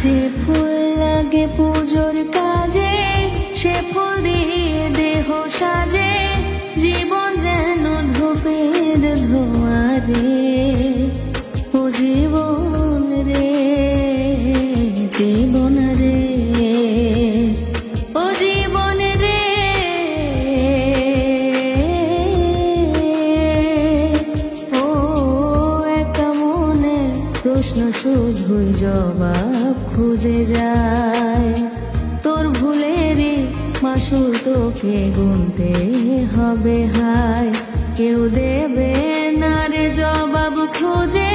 যে ফুল লাগে পুজোর কাজে, সে ফুল দিয়ে দেহ সাজে, জীবন যেন ধূপের ধোঁয়ারে। ও জীবন রে, জীবন রে, ও জীবন রে। ও একা মনে প্রশ্ন শুধুই জবাব খুঁজে যায়। তোর ভুলেরই মাসুল তোকে গুনতে হবে হায়, কেউ দেবে না রে জবাব খুঁজে।